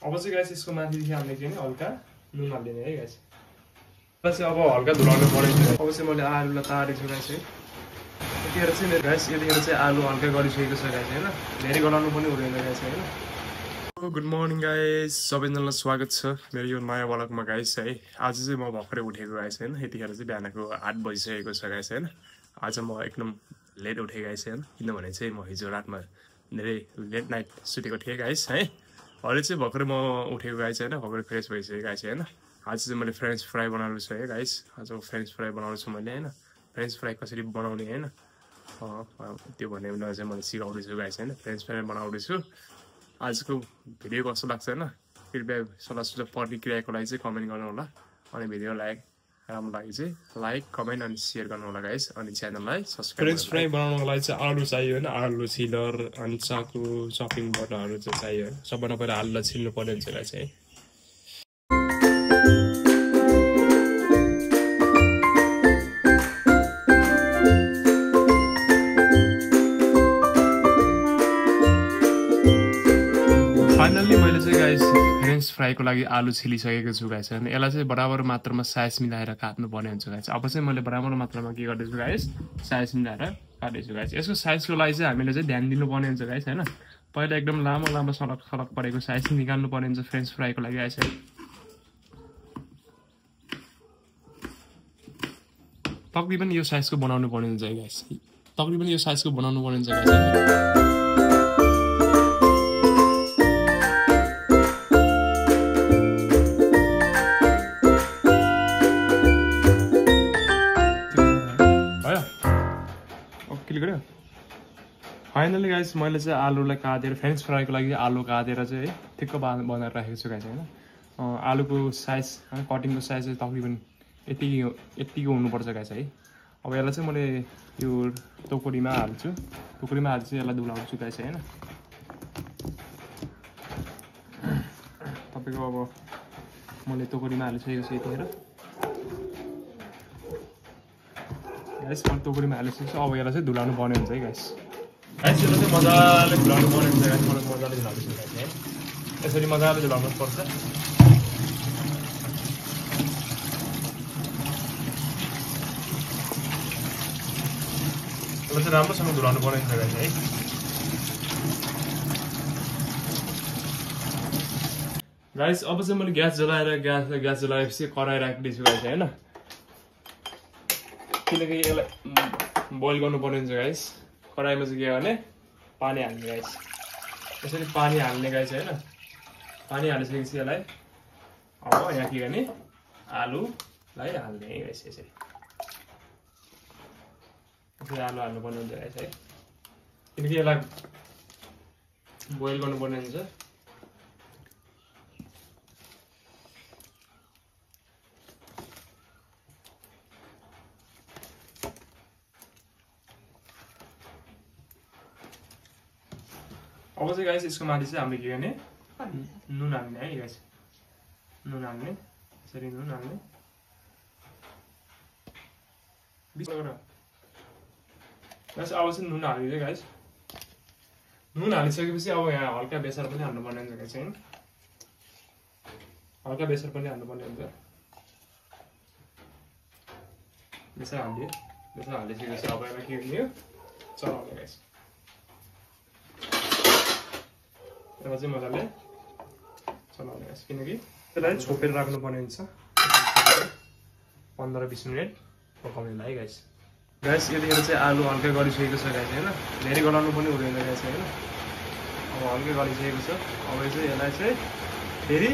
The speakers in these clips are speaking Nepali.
अब चाहिँ गाइस यसको माथिदेखि हामीले के नि हल्का नुन हालिदिने है गाइस। चाहिँ अब हल्का धुलाउनु परेको अब चाहिँ मैले आलुलाई तारेको छु गाइस है। यतिखेर चाहिँ मेरो गाइस यतिखेर चाहिँ आलु हल्का गरिसकेको छ गाइस होइन, धेरै गलाउनु पनि हुँदैन गाइस होइन। गुड मर्निङ गाइस, सबैजनालाई स्वागत छ मेरो यो नयाँ ब्लगमा गाइस है। आज चाहिँ म भर्खरै उठेको गाइस होइन, यतिखेर चाहिँ बिहानको 8 बजिसकेको छ गाइस होइन। आज म एकदम लेट उठेँ गाइस होइन, किनभने चाहिँ म हिजो रातमा धेरै लेट नाइट सुतेको थिएँ गाइस है। अहिले चाहिँ भर्खरै म उठेको गाइस होइन, भर्खरै फ्रेस भइसकेँ गाइस होइन। आज चाहिँ मैले फ्रेन्च फ्राई बनाउनु छ है गाइस। आज फ्रेन्च फ्राई बनाउनु छु मैले होइन। फ्रेन्च फ्राई कसरी बनाउने होइन त्यो भन्ने चाहिँ मैले सिकाउँदैछु गाइस होइन। फ्रेन्च फ्राई बनाउँदैछु। आजको भिडियो कस्तो लाग्छ होइन, कृपया सल्लाह सुझाव प्रतिक्रियाको लागि चाहिँ कमेन्ट गर्नु होला। अनि भिडियो राम्रो लागि चाहिँ लाइक कमेन्ट अनि सेयर गर्नु होला गाइस। अनि च्यानललाई सब्सक्राइब। फ्रेन्च फ्राई बनाउनको लागि चाहिँ आलु चाहियो होइन, आलु छिलर अनि चाकु चपिङ बोर्डहरू चाहिँ चाहियो होइन। सबभन्दा पहिला आलुलाई छिल्नु पर्ने हुन्छ गाइस है। फाइनल्ली मैले चाहिँ गाइस फ्रेन्च फ्राईको लागि आलु छिलिसकेको छु गाइस होइन। यसलाई चाहिँ बराबर मात्रामा साइज मिलाएर काट्नु पर्ने हुन्छ गाइस। अब चाहिँ मैले बराबर मात्रामा के गर्दैछु गाइस, साइज मिलाएर काट्दैछु गाइस। यसको साइजको लागि चाहिँ हामीले चाहिँ ध्यान दिनुपर्ने हुन्छ गाइस होइन। पहिला एकदम लामो लामो सडक सडक परेको साइज निकाल्नु पर्ने हुन्छ फ्रेन्च फ्राईको लागि गाइस है। तकरिबन यो साइजको बनाउनु पर्ने हुन्छ गाइस, तकरिबन यो साइजको बनाउनु पर्ने हुन्छ गाइस। फाइनली गाइस मैले चाहिँ आलुलाई काटेर फ्रेन्च फ्राईको लागि आलु काटेर चाहिँ है ठिक्क बनाएर राखेको छु गाइस होइन। आलुको साइज कटिङको साइज चाहिँ तकरिबन यतिको हुनुपर्छ गाइस है। अब यसलाई चाहिँ मैले यो टोकरीमा हाल्छु, टोकरीमा हाल्छु यसलाई धुलाउँछु गाइस होइन। तपाईँको अब मैले टोकरीमा हालिसकेको छु यतिखेर गाइस। मैले टोकरीमा हालिसकेको छु। अब यसलाई चाहिँ धुलाउनु पर्ने हुन्छ है गाइस। गाइस यसलाई चाहिँ मजाले धुलाउनु पर्ने हुन्छ गाइस। मलाई मजाले धुलाउँदैछु गाइस है, यसरी मजाले धुलाउनु पर्छ। यसलाई चाहिँ राम्रोसँग धुलाउनु पर्ने हुन्छ गाइस है। गाइस अब चाहिँ मैले ग्यास जलाएर ग्यास जलाएपछि कराई राखिदिन्छु गाइस होइन, किनकि यसलाई बोइल गर्नुपर्ने हुन्छ गाइस। कराईमा चाहिँ के गर्ने, पानी हाल्ने गाइस। यसरी पानी हाल्ने गाइस होइन। पानी हालिसकेपछि यसलाई अब यहाँ के गर्ने, आलुलाई हाल्ने गाइस। यसरी आलु हाल्नुपर्ने हुन्छ गाइस है, किनकि यसलाई बोइल गर्नुपर्ने हुन्छ। अब चाहिँ गाइस यसको माथि चाहिँ हामीले के गर्ने, नुन हाल्ने है गाइस। नुन हाल्ने, यसरी नुन हाल्ने गाइस। अब चाहिँ नुन हालिदियो गाइस। नुन हालिसकेपछि अब यहाँ हल्का बेसार पनि हाल्नुपर्ने हुन्छ गाइस होइन। हल्का बेसार पनि हाल्नुपर्ने हुन्छ। बेसार हालिदियो, बेसार हालिसकेपछि अब यसलाई के गर्ने, चलाउने गाइस। यसलाई चाहिँ मजाले चलाउने गाइस, किनकि यसलाई छोपेर राख्नुपर्ने हुन्छ 15-20 मिनट पकाउनेलाई गाइस। गाइस यतिखेर चाहिँ आलु हल्का गरिसकेको छ गाइस होइन, धेरै गलाउनु पनि हुँदैन गाइस होइन। अब हल्का गरिसकेको छ। अब चाहिँ यसलाई चाहिँ फेरि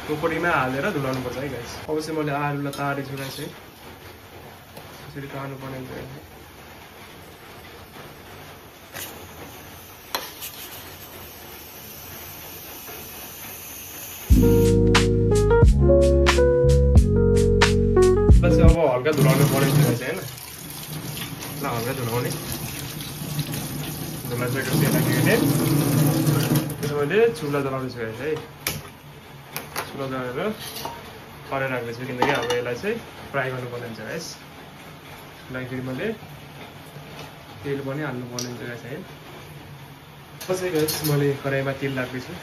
टोकरीमा हालेर धुलाउनुपर्छ है गाइस। अब चाहिँ मैले आलुलाई तारेको छु गाइस है, यसरी तार्नु पर्ने हुन्छ गाइस। अब हल्का धुलाउनु पर्ने हुन्छ गाइस होइन। हल्का धुलाउने, धुलाइसकेपछि यसलाई के गर्ने, त्यसो मैले चुला जलाउँदैछु गाइस है। चुला जलाएर कराई राख्दैछु, किनकि अब यसलाई चाहिँ फ्राई गर्नुपर्ने हुन्छ गाइस। यसलाई फेरि मैले तेल पनि हाल्नुपर्ने हुन्छ गाइस है। पछि गाइस मैले कराईमा तेल राख्दैछु।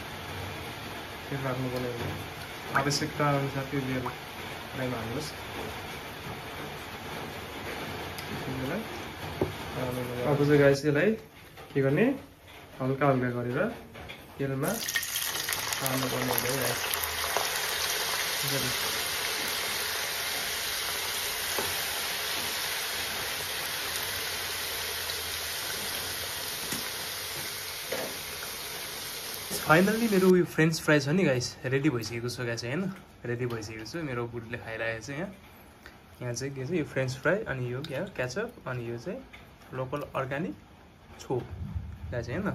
तेल राख्नुपर्ने हुन्छ आवश्यकता अनुसार त्यो तेल फ्राईमा हाल्नुहोस् अब चाहिँ गाइस यसलाई के गर्ने हल्का हल्का गरेर तेलमा हाल्नुपर्ने हुन्छ है गाइस फाइनली मेरो उयो फ्रेन्च फ्राई छ नि गाइस रेडी भइसकेको छ गाइस हैन रेडी भइसकेको छ मेरो बुढीले खाइरहेको छ यहाँ चाहिँ के छ यो फ्रेन्च फ्राई अनि यो के हो केचप अनि यो चाहिँ लोकल अर्ग्यानिक छोप गाइस हैन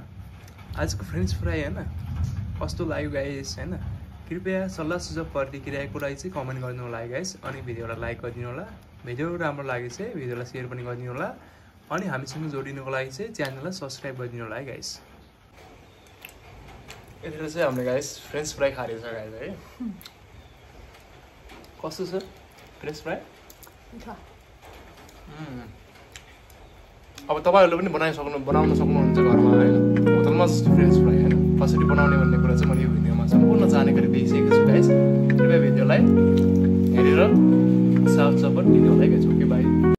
आजको फ्रेन्च फ्राई हैन कस्तो लाग्यो गाइस हैन कृपया सल्लाह सुझाव प्रतिक्रियाको लागि चाहिँ कमेन्ट गर्नु होला गाइस अनि भिडियोलाई लाइक गरिदिनु होला भिडियो राम्रो लाग्यो चाहिँ भिडियोलाई सेयर पनि गरिदिनु होला अनि हामीसँग जोडिनुको लागि चाहिँ च्यानललाई सब्स्क्राइब गरिदिनु होला है गाइस यतिखेर चाहिँ हाम्रो गाइस फ्रेन्च फ्राई खाएको छ गाइस है कस्तो छ फ्रेन्च फ्राई अब तपाईँहरूले पनि बनाउन सक्नुहुन्छ घरमा होइन होटलमा जस्तो फ्रेन्च फ्राई होइन कसरी बनाउने भन्ने कुरा चाहिँ मैले यो भिडियोमा सम्पूर्ण जानकारी दिइसकेको छु गाइस कृपया भिडियोलाई हेरेर साथ सपोर्ट दिनु होला है गाइस ओके बाई